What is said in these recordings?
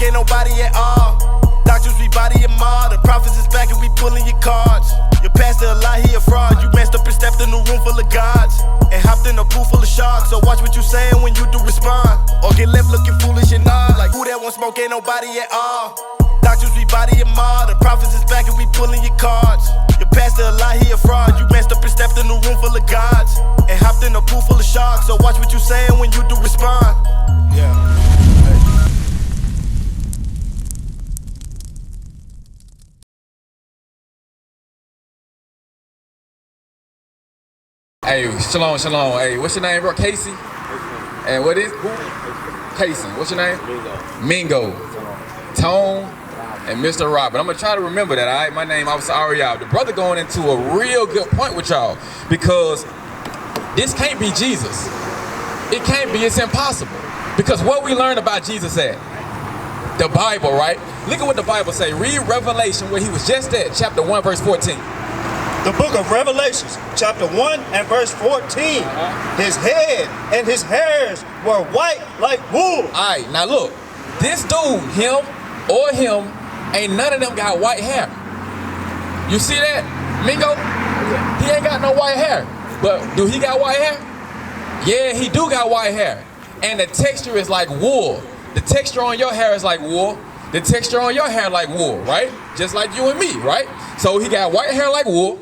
ain't nobody at all. Doctors, we body them all. The prophets is back and we pulling your cards. Your pastor a lie, he a fraud. You messed up and stepped in a room full of gods and hopped in a pool full of sharks. So watch what you saying when you do respond, or get left looking foolish and odd. Like who that one smoke ain't nobody at all. Doctors, we body them all. The prophets is back and we pulling your cards. Your pastor a lie, he a fraud. You messed up and stepped in a room full of gods and hopped in a pool full of sharks. So watch what you saying when you do respond. Yeah. Hey, shalom, shalom. Hey, what's your name, bro? Casey? And what is? Casey. What's your name? Mingo. Tone and Mr. Robert. I'm gonna try to remember that, all right? My name, Officer Ariel. The brother going into a real good point with y'all, because this can't be Jesus. It can't be, it's impossible. Because what we learned about Jesus at? The Bible, right? Look at what the Bible say. Read Revelation where he was just at, chapter 1, verse 14. The book of Revelations, chapter 1 and verse 14. His head and his hairs were white like wool. All right, now look, this dude, him or him, ain't none of them got white hair. You see that, Mingo? He ain't got no white hair. But do he got white hair? Yeah, he do got white hair. And the texture is like wool. The texture on your hair is like wool. The texture on your hair like wool, right? Just like you and me, right? So he got white hair like wool.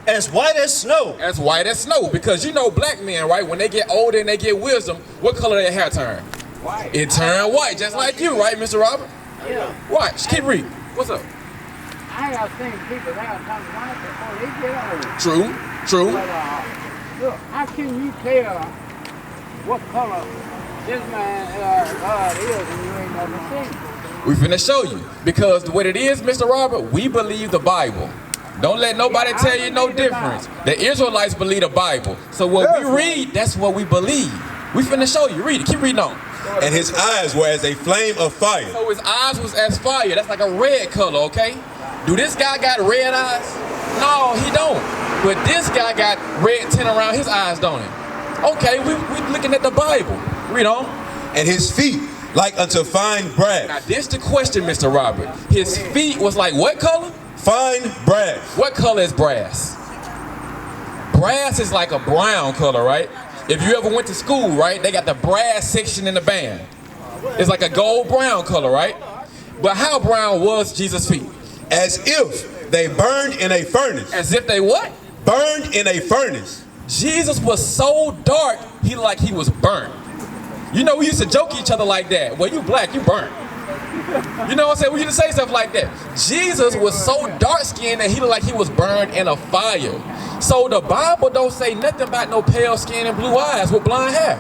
As white as snow. As white as snow. Because you know black men, right? When they get older and they get wisdom, what color their hair turn? White. It turn white, just like you, right, Mr. Robert? Yeah. Watch, keep reading. What's up? I have seen people that turn white before they get old. True, true. But look, how can you tell what color this man God is and you ain't never seen it? We finna show you. Because what it is, Mr. Robert, we believe the Bible. Don't let nobody tell you no difference. The Israelites believe the Bible. So what we read, that's what we believe. We finna show you. Read it. Keep reading on. And his eyes were as a flame of fire. So his eyes was as fire. That's like a red color, okay? Do this guy got red eyes? No, he don't. But this guy got red tint around his eyes, don't he? Okay, we looking at the Bible. Read on. And his feet like unto fine brass. Now this the question, Mr. Robert. His feet was like what color? Fine brass. What color is brass? Brass is like a brown color, right? If you ever went to school, right, they got the brass section in the band. It's like a gold brown color, right? But how brown was Jesus' feet? As if they burned in a furnace. As if they what? Burned in a furnace. Jesus was so dark, he looked like he was burnt. You know, we used to joke each other like that. Well, you black, you burnt. You know what I'm saying? We used to say stuff like that. Jesus was so dark-skinned that he looked like he was burned in a fire. So the Bible don't say nothing about no pale skin and blue eyes with blonde hair.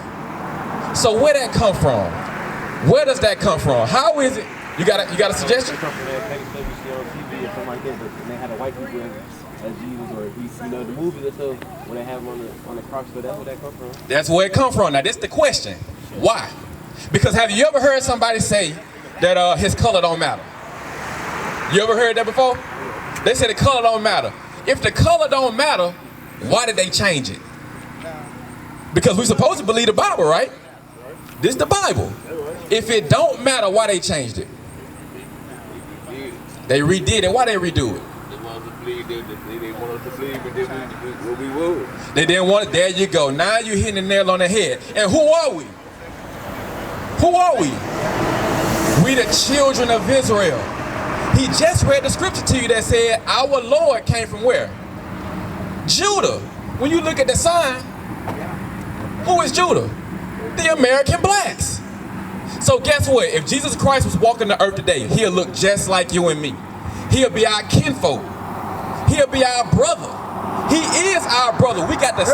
So where that come from? Where does that come from? How is it? You got a suggestion? They had a white people as Jesus, or you know the movies and stuff when they have him on the cross. So that's where that come from. That's where it come from. Now this the question. Why? Because have you ever heard somebody say that his color don't matter? You ever heard that before? They say the color don't matter. If the color don't matter, why did they change it? Because we're supposed to believe the Bible, right? This is the Bible. If it don't matter, why they changed it? They redid it. Why they redo it? They wanted to flee. They didn't want us to flee, but then what we would. They didn't want it. There you go. Now you hitting the nail on the head. And who are we? Who are we? We the children of Israel. He just read the scripture to you that said our Lord came from where? Judah. When you look at the sign, who is Judah? The American blacks. So guess what? If Jesus Christ was walking the earth today, he'll look just like you and me. He'll be our kinfolk. He'll be our brother. He is our brother. We got the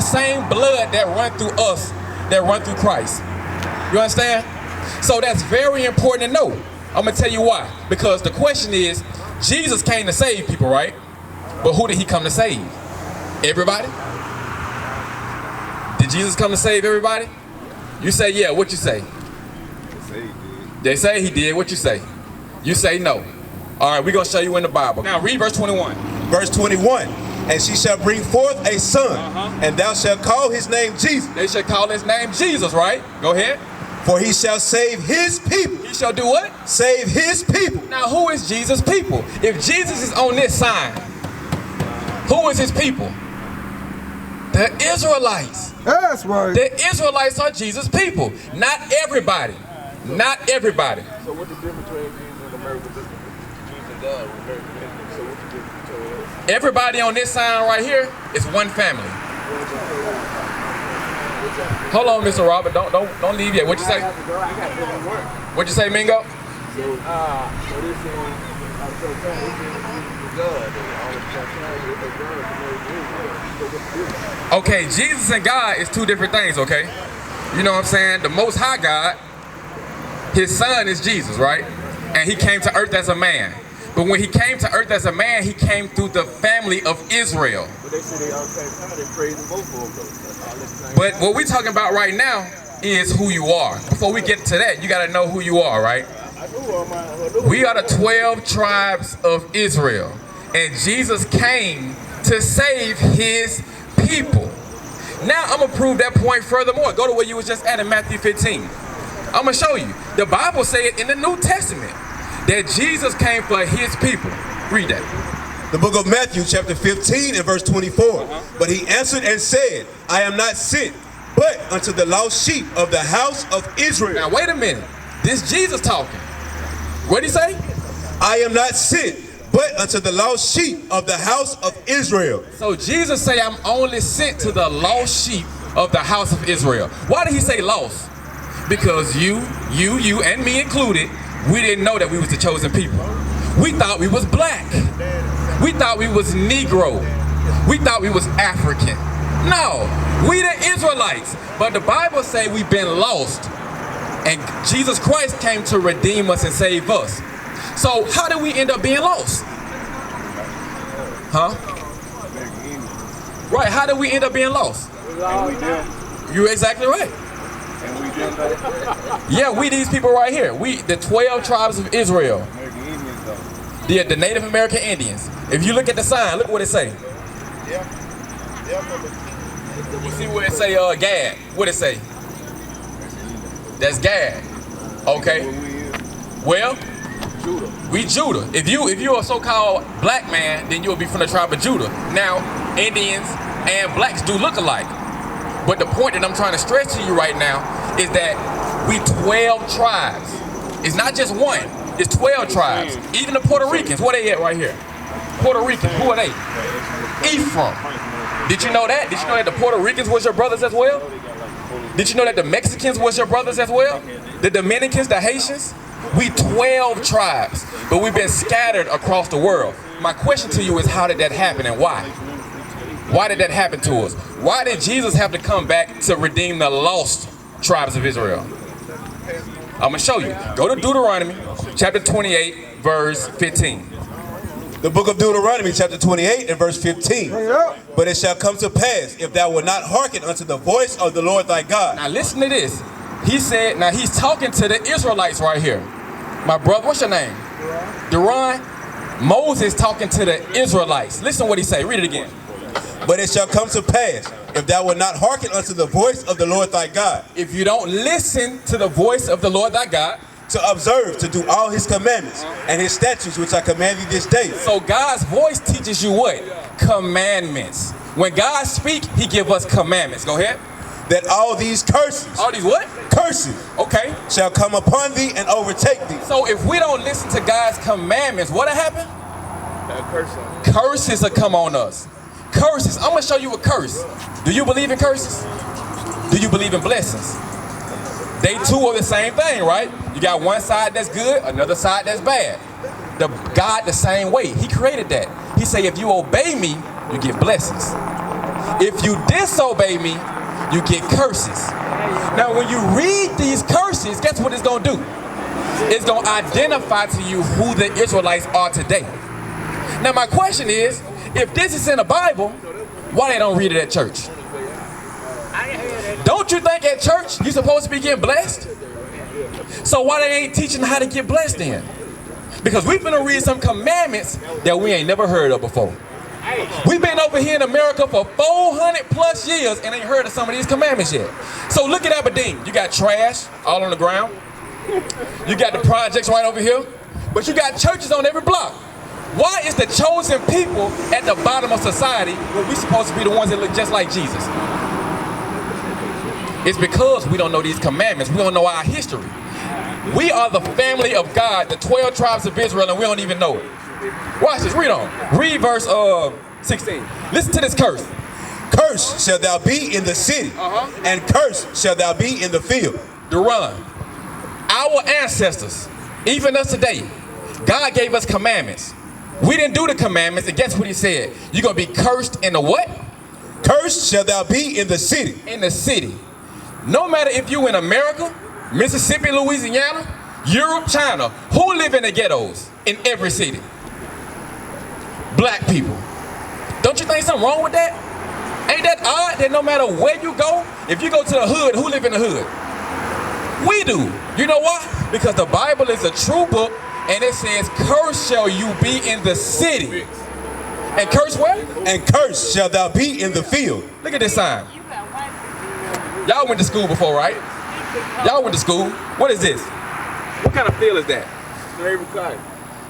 same blood that run through us, that run through Christ. You understand? So that's very important to know. I'm gonna tell you why. Because the question is, Jesus came to save people, right? But who did he come to save? Everybody? Did Jesus come to save everybody? You say yeah, what you say? They say he did, what you say? You say no. All right, we're gonna show you in the Bible. Now read verse 21. Verse 21. And she shall bring forth a son, and thou shalt call his name Jesus. They shall call his name Jesus, right? Go ahead. For he shall save his people. He shall do what? Save his people. Now, who is Jesus' people? If Jesus is on this sign, who is his people? The Israelites. That's right. The Israelites are Jesus' people. Not everybody. Not everybody. So what's the difference between Jesus and America? Jews and God. So what's the difference between us? Everybody on this sign right here is one family. Hold on, Mr. Robert. Don't leave yet. What you say? What you say, Mingo? So this is God. Okay, Jesus and God is two different things, okay? You know what I'm saying? The Most High God, his son is Jesus, right? And he came to earth as a man. But when he came to earth as a man, he came through the family of Israel. But they say they all the same time, they praise both of them. But what we're talking about right now is who you are. Before we get to that, you got to know who you are, right? We are the 12 tribes of Israel. And Jesus came to save his people. Now I'm going to prove that point furthermore. Go to where you was just at in Matthew 15. I'm going to show you. The Bible says in the New Testament that Jesus came for his people. Read that. The book of Matthew chapter 15 and verse 24. But he answered and said, I am not sent, but unto the lost sheep of the house of Israel. Now wait a minute. This Jesus talking. What did he say? I am not sent, but unto the lost sheep of the house of Israel. So Jesus say, I'm only sent to the lost sheep of the house of Israel. Why did he say lost? Because you, and me included, we didn't know that we was the chosen people. We thought we was black. We thought we was Negro. We thought we was African. No, we the Israelites. But the Bible say we've been lost. And Jesus Christ came to redeem us and save us. So how did we end up being lost? Huh? Right, how did we end up being lost? You're exactly right. Yeah, we these people right here. We, the 12 tribes of Israel. The Native American Indians. If you look at the sign, look what it say. You see where it say Gad. What it say? That's Gad. Okay. Well, we Judah. If you're a so-called black man, then you'll be from the tribe of Judah. Now, Indians and blacks do look alike. But the point that I'm trying to stress to you right now is that we 12 tribes. It's not just one. It's 12 tribes. Even the Puerto Ricans, where they at right here? Puerto Ricans, who are they? Ephraim. Did you know that? Did you know that the Puerto Ricans was your brothers as well? Did you know that the Mexicans was your brothers as well? The Dominicans, the Haitians? We 12 tribes, but we've been scattered across the world. My question to you is, how did that happen and why? Why did that happen to us? Why did Jesus have to come back to redeem the lost tribes of Israel? I'm going to show you. Go to Deuteronomy chapter 28, verse 15. The book of Deuteronomy chapter 28 and verse 15. But it shall come to pass, if thou wilt not hearken unto the voice of the Lord thy God. Now listen to this. He said, now he's talking to the Israelites right here. My brother, what's your name? Duran. Moses talking to the Israelites. Listen what he say. Read it again. But it shall come to pass, if thou wilt not hearken unto the voice of the Lord thy God. If you don't listen to the voice of the Lord thy God, to observe, to do all his commandments and his statutes which I command thee this day. So God's voice teaches you what? Commandments. When God speaks, he gives us commandments. Go ahead. That all these curses. All these what? Curses. Okay. Shall come upon thee and overtake thee. So if we don't listen to God's commandments, what'll happen? Curses will come on us. Curses. I'm going to show you a curse. Do you believe in curses? Do you believe in blessings? They two are the same thing, right? You got one side that's good, another side that's bad. God the same way. He created that. He said, if you obey me, you get blessings. If you disobey me, you get curses. Now, when you read these curses, guess what it's going to do? It's going to identify to you who the Israelites are today. Now, my question is, if this is in the Bible, why they don't read it at church? Don't you think at church you're supposed to be getting blessed? So why they ain't teaching how to get blessed then? Because we're finna read some commandments that we ain't never heard of before. We've been over here in America for 400 plus years and ain't heard of some of these commandments yet. So look at Aberdeen. You got trash all on the ground. You got the projects right over here. But you got churches on every block. Why is the chosen people at the bottom of society when we supposed to be the ones that look just like Jesus? It's because we don't know these commandments. We don't know our history. We are the family of God, the 12 tribes of Israel, and we don't even know it. Watch this, read on. Read verse 16. Listen to this curse. Cursed shalt thou be in the city, and cursed shalt thou be in the field. Duran. Our ancestors, even us today, God gave us commandments. We didn't do the commandments, and guess what he said? You're going to be cursed in the what? Cursed shalt thou be in the city. In the city. No matter if you in America, Mississippi, Louisiana, Europe, China, who live in the ghettos in every city? Black people. Don't you think something wrong with that? Ain't that odd that no matter where you go, if you go to the hood, who live in the hood? We do. You know why? Because the Bible is a true book, and it says, cursed shall you be in the city. And cursed where? And cursed shalt thou be in the field. Look at this sign. Y'all went to school before, right? Y'all went to school. What is this? What kind of field is that?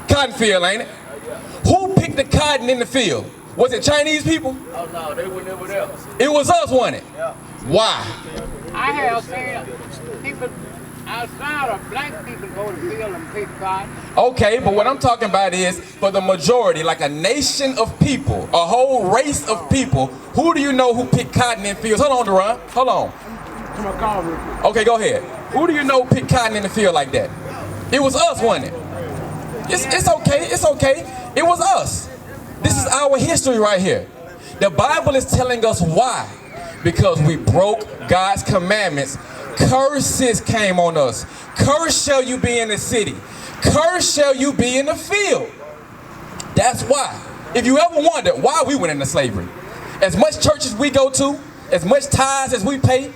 Cotton field, ain't it? Who picked the cotton in the field? Was it Chinese people? Oh no, they were never there. It was us, wasn't it? Yeah. Why? I have seen people outside of black people go to the field and pick cotton. Okay, but what I'm talking about is for the majority, like a nation of people, a whole race of people, who do you know who pick cotton in fields? Hold on, Duran. Hold on. Okay, go ahead. Who do you know pick cotton in the field like that? It was us, wasn't it? It's okay. It's okay. It was us. This is our history right here. The Bible is telling us why. Because we broke God's commandments. Curses came on us. Cursed shall you be in the city. Cursed shall you be in the field. That's why. If you ever wonder why we went into slavery, as much churches we go to, as much tithes as we pay,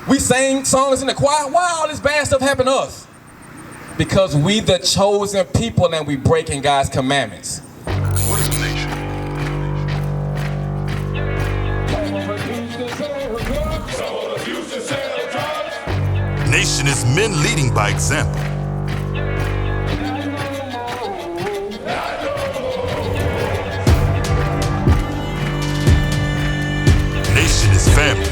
we sing songs in the choir, why all this bad stuff happened to us? Because we the chosen people and we breaking God's commandments. What is a nation? Nation is men leading by example. Nation is family.